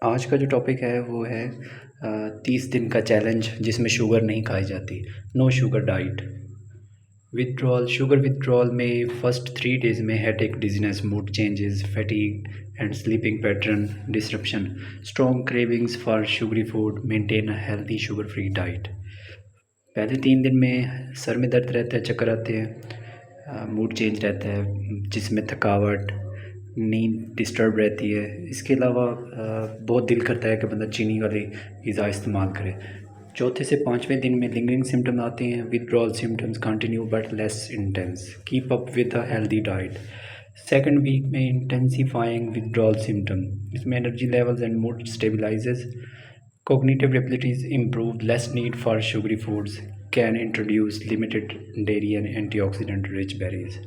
आज का जो टॉपिक है वो है 30 दिन का चैलेंज जिसमें शुगर नहीं खाई जाती। No sugar diet. Withdrawal sugar withdrawal में फर्स्ट 3 डेज में headache, dizziness, mood changes, fatigue and sleeping pattern disruption, strong cravings for sugary food, maintain a healthy sugar free diet. पहले 3 दिन में सर में दर्द रहता है, चक्कर आते हैं, मूड चेंज रहता है, जिसमें थकावट, नींद डिस्टर्ब रहती है। इसके अलावा बहुत दिल करता है कि बंदा चीनी वाली ग़िज़ा इस्तेमाल करे। चौथे से 5वें दिन में लिंगरिंग सिम्टम आते हैं। Withdrawal symptoms continue but less intense. Keep up with a healthy diet. Second week में इंटेंसिफाइंग विथड्रॉल सिम्टम, इसमें energy levels and mood stabilises, cognitive abilities improve, less need for sugary foods, can introduce limited dairy and antioxidant rich berries।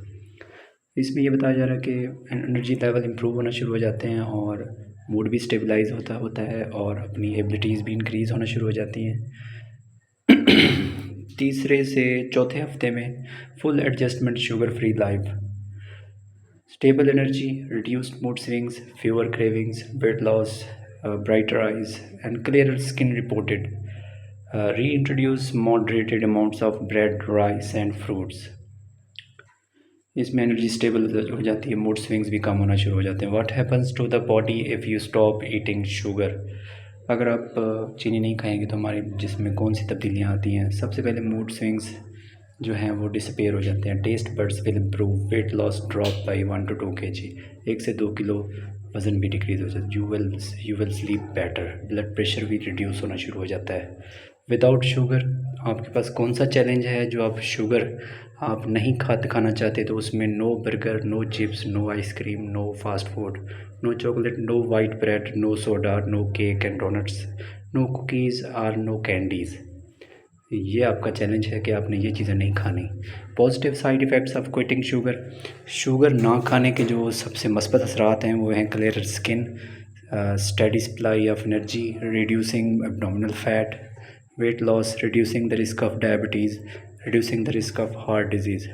इसमें ये बताया जा रहा है कि energy level improve होना शुरू हो जाते हैं और मूड भी स्टेबलाइज होता होता है और अपनी एबिलिटीज़ भी इंक्रीज़ होना शुरू हो जाती हैं। तीसरे से चौथे हफ्ते में full adjustment sugar free life, stable energy, reduced mood swings, fewer cravings, weight loss, brighter eyes and clearer skin reported। Reintroduce moderated amounts of bread, rice and fruits। इसमें एनर्जी स्टेबल हो जाती है, मूड स्विंग्स भी कम होना शुरू हो जाते हैं। What happens to the body if you stop eating sugar. अगर आप चीनी नहीं खाएंगे तो हमारे जिस्म में कौन सी तब्दीलियाँ आती हैं। सबसे पहले मूड स्विंग्स जो हैं वो डिसअपेयर हो जाते हैं। Taste buds will improve, weight loss drop by 1 to 2 kg, 1 से 2 किलो वज़न भी डिक्रीज़ हो जाता है। You will sleep better, blood pressure भी रिड्यूस होना शुरू हो जाता है। विदाउट शुगर आपके पास कौन सा चैलेंज है जो आप शुगर आप नहीं खाना चाहते, तो उसमें no burger, no chips, no ice cream, no fast food, no chocolate, no white bread, no soda, no cake and donuts, no cookies और नो कैंडीज़। ये आपका चैलेंज है कि आपने ये चीज़ें नहीं खानी। Positive side effects of quitting sugar. Sugar ना खाने के जो सबसे मस्बत असरात हैं वो हैं clear skin, steady supply of energy, reducing abdominal fat, weight loss, reducing the risk of diabetes, reducing the risk of heart disease.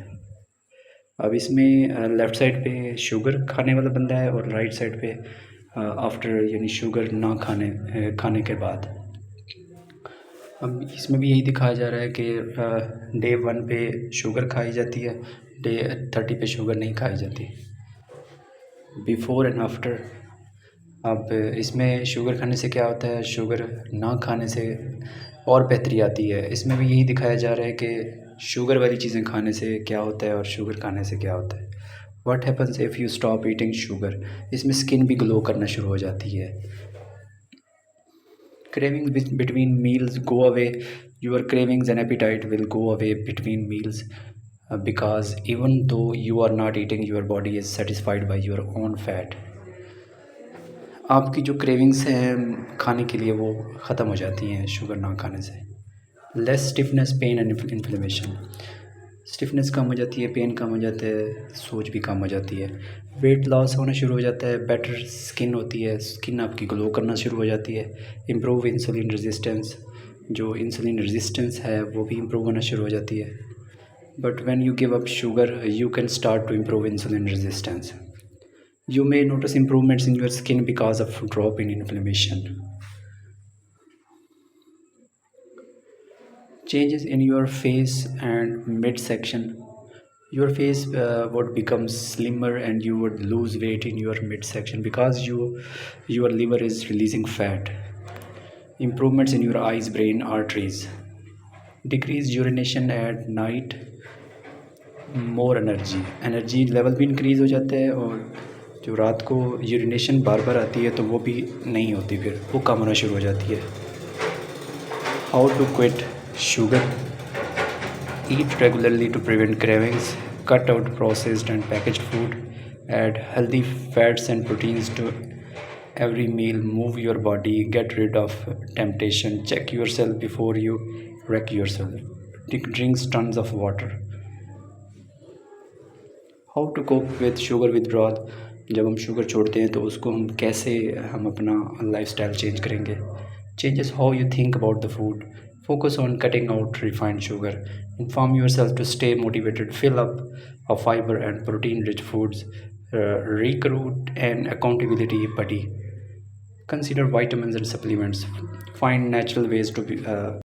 अब इसमें लेफ़्ट साइड पे शुगर खाने वाला बंदा है और राइट साइड पे आफ्टर यानी शुगर ना खाने के बाद। अब इसमें भी यही दिखाया जा रहा है कि डे 1 पे शुगर खाई जाती है, डे 30 पे शुगर नहीं खाई जाती। Before and after. अब इसमें शुगर खाने से क्या होता है, शुगर ना खाने से और बेहतरी आती है। इसमें भी यही दिखाया जा रहा है कि शुगर वाली चीज़ें खाने से क्या होता है और शुगर खाने से क्या होता है। What happens if you stop eating sugar. इसमें स्किन भी ग्लो करना शुरू हो जाती है। Cravings between meals go away. Your cravings and appetite will go away between meals, because even though you are not eating, your body is satisfied by your own fat। आपकी जो cravings हैं खाने के लिए वो ख़त्म हो जाती हैं शुगर ना खाने से। Less stiffness, pain and inflammation. Stiffness कम हो जाती है, पेन कम हो जाता है, सोच भी कम हो जाती है। वेट लॉस होना शुरू हो जाता है, बेटर स्किन होती है, स्किन आपकी ग्लो करना शुरू हो जाती है। इम्प्रूव इंसुलिन रेजिस्टेंस, जो इंसुलिन रेजिस्टेंस है वो भी इम्प्रूव होना शुरू हो जाती है। But when you give up sugar you can start to improve insulin resistance. You may notice improvements in your skin because of drop in inflammation. Changes in your face and midsection. Your face would become slimmer and you would lose weight in your midsection because your liver is releasing fat. Improvements in your eyes, brain, arteries. Decreased urination at night. More energy level भी increase हो जाता है और जो रात को urination बार बार आती है तो वो भी नहीं होती, फिर वो कम होना शुरू हो जाती है। How to quit sugar. Eat regularly to prevent cravings, cut out processed and packaged food, add healthy fats and proteins to every meal, move your body, get rid of temptation, check yourself before you wreck yourself, drink tons of water। How to cope with sugar withdrawal. जब हम sugar छोड़ते हैं तो उसको हम अपना lifestyle change करेंगे। Changes how you think about the food, focus on cutting out refined sugar, inform yourself to stay motivated, fill up of fibre and protein rich foods, recruit and accountability buddy. Consider vitamins and supplements. Find natural ways to